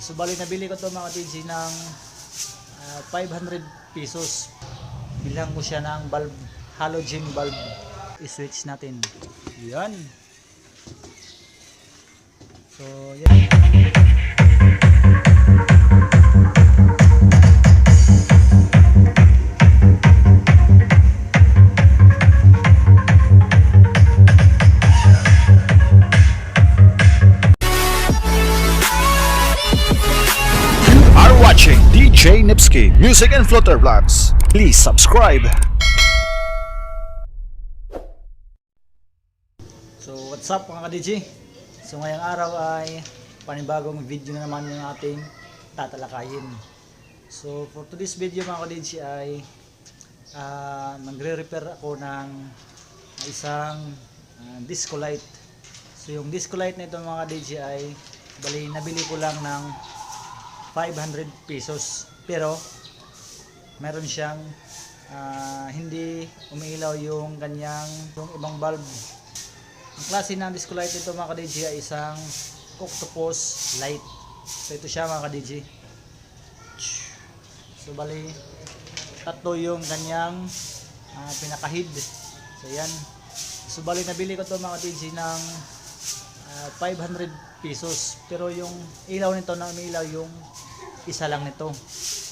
So bali nabili ko to mga TG ng 500 pesos. Bilang ko siya ng bulb, halogen bulb. I-switch natin. Yan. So yan. Watching DJ Nipsky Music and Flutter Vlogs. Please subscribe. So what's up mga ka-DJ? So ngayong araw ay panibagong video na naman yung ating tatalakayin. So for today's video mga ka-DJ ay magre-repair ako ng isang disco light. So yung disco light na ito mga ka-DJ ay bali nabili ko lang ng 500 pesos, pero meron siyang hindi umiilaw yung kanyang yung ibang bulb. Ang klase ng disco light ito mga ka-DJ ay isang octopus light. So ito siya mga ka-DJ. So bali tatlo yung kanyang pinaka-head. So yan. So bali nabili ko to mga ka-DJ ng 500 pesos, pero yung ilaw nito na umiilaw yung isa lang nito,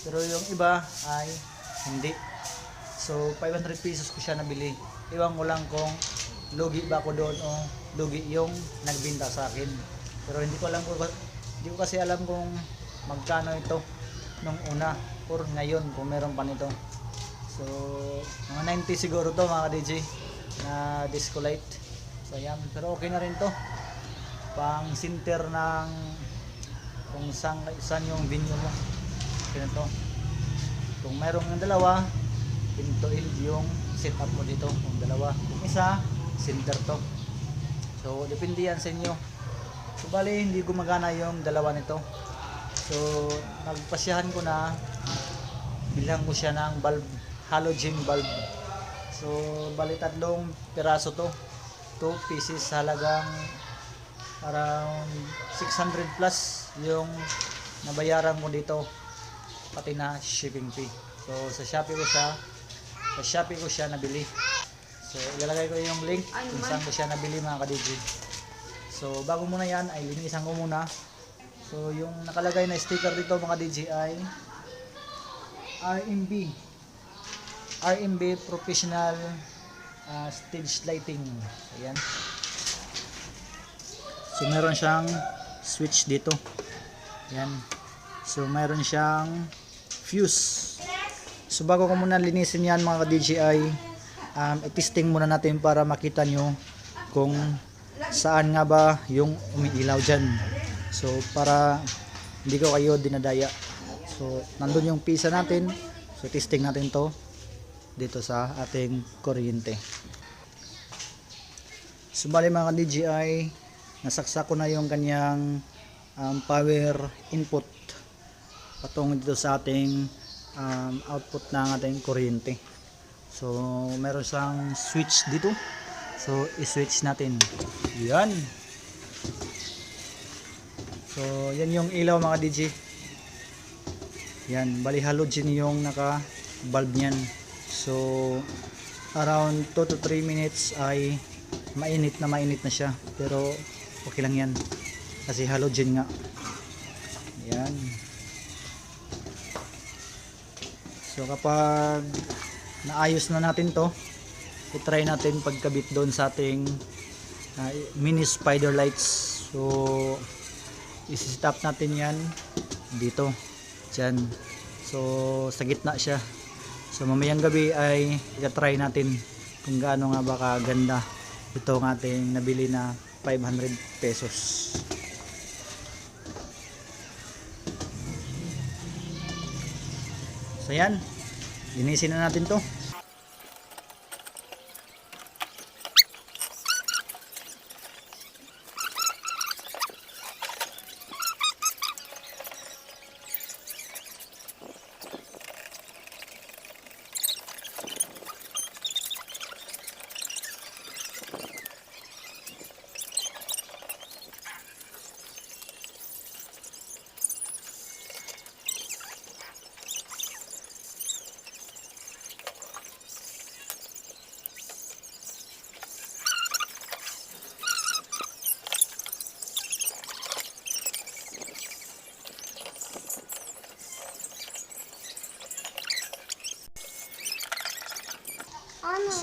pero yung iba ay hindi. So 500 pesos ko siya nabili. Iwan ko lang kung lugi ba ako doon o lugi yung nagbenta sa akin, pero hindi ko kasi alam kung magkano ito nung una or ngayon kung meron pa nito. So mga 90 siguro to mga DJ na disco light. So yan, pero okay na rin to pang center ng kung saan yung venue mo. Ganito. Kung mayroong ng dalawa, pintuin yung setup mo dito. Kung dalawa, kung isa, center to. So depende yan sa inyo. So bali hindi gumagana yung dalawa nito. So nagpasyahan ko na bilang ko siya ng bulb, halogen bulb. So bali tatlong piraso to, 2 pieces, halagang around 600 plus yung nabayaran mo dito, pati na shipping fee. So sa Shopee ko siya nabili. So ilalagay ko yung link kung saan ko siya nabili mga ka-DJ. So bago muna yan ay linisan ko muna. So yung nakalagay na sticker dito mga DJ ay RMB Professional Stage Lighting. Ayan. So meron siyang switch dito. Yan. So meron siyang fuse. So bago ko muna linisin yan mga ka-DJI, i-testing muna natin para makita nyo kung saan nga ba yung umiilaw dyan. So para hindi ko kayo dinadaya. So nandun yung pisa natin. So testing natin to dito sa ating kuryente. So bali mga ka-DJI, nasaksak ko na yung kanyang power input patungo dito sa ating output ng ating kuryente. So meron siyang switch dito. So i-switch natin. Yan. So yan yung ilaw mga DJ. Yan, bali halogen yung naka bulb niyan. So around 2 to 3 minutes ay mainit na siya, pero okay lang yan kasi halogen nga. Yan. So kapag naayos na natin to, i-try natin pagkabit doon sa ating mini spider lights. So isi-stop natin yan dito, dyan. So sa gitna siya. So mamayang gabi ay i-try natin kung gaano nga ba kaganda ito ng ating nabili na 500 pesos. So yan, linisin na natin to.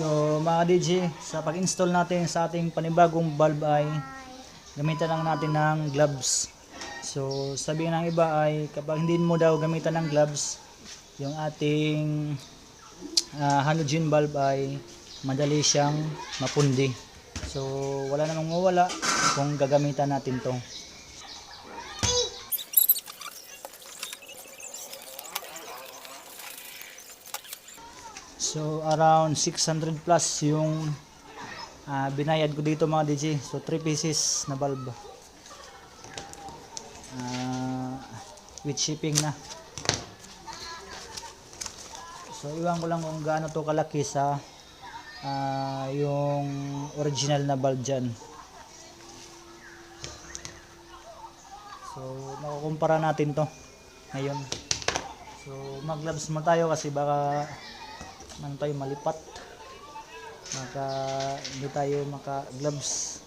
So mga DJ, sa pag-install natin sa ating panibagong bulb ay gamitan lang natin ng gloves. So sabi ng iba ay kapag hindi mo daw gamitan ng gloves, yung ating halogen bulb ay madali siyang mapundi. So wala namang mawala kung gagamitan natin to. So around 600 plus yung binayad ko dito mga DJ. So 3 pieces na bulb. With shipping na. So iwan ko lang kung gaano to kalaki sa yung original na bulb dyan. So makukumpara natin to ngayon. So mag-gloves mo tayo kasi baka man tayo malipat, hindi tayo maka-gloves.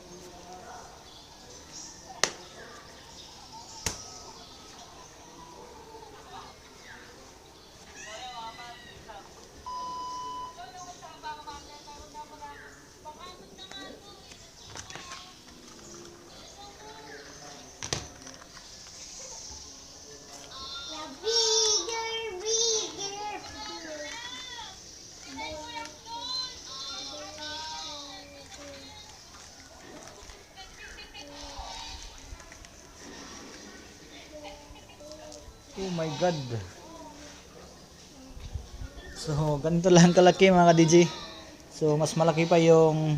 Oh my god. So ganito lang kalaki mga DJ. So mas malaki pa yung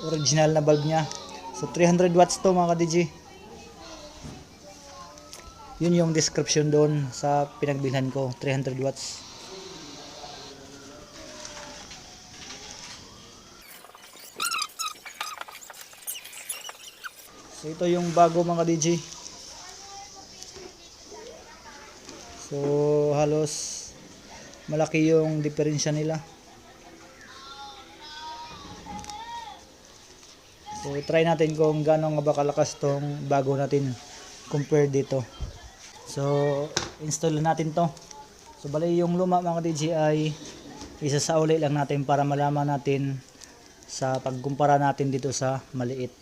original na bulb niya. So 300 watts to mga DJ. Yun yung description doon sa pinagbilhan ko, 300 watts. So ito yung bago mga DJ. So halos malaki yung diferensya nila. So try natin kung gaano nga ba kalakas tong bago natin compare dito. So install natin to. So bali yung luma mga DJ ay isasauli lang natin para malaman natin sa pagkumpara natin dito sa maliit.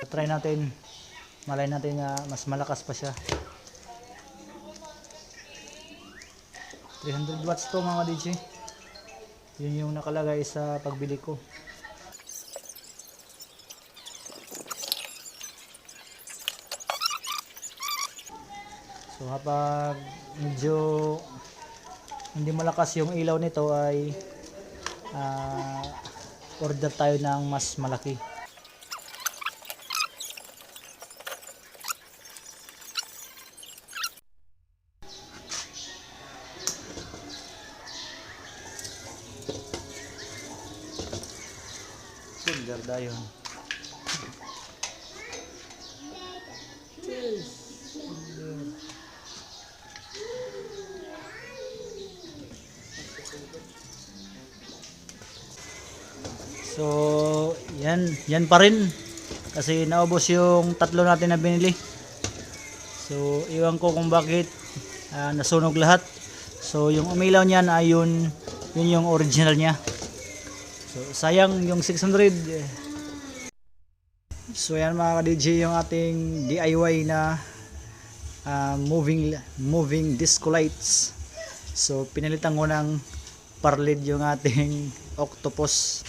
Try natin, malay natin na mas malakas pa siya. 300 watts to mga DJ. Yun yung nakalagay sa pagbili ko. So kapag medyo hindi malakas yung ilaw nito ay order tayo ng mas malaki. Silver dayon. So, yan pa rin kasi naubos yung tatlo natin na binili. So, iwan ko kung bakit nasunog lahat. So, yung umilaw niyan ay yun yung original niya. So, sayang yung 600. So, yan mga ka-DJ yung ating DIY na moving disco lights. So, pinalitan ko ng parlid yung ating octopus.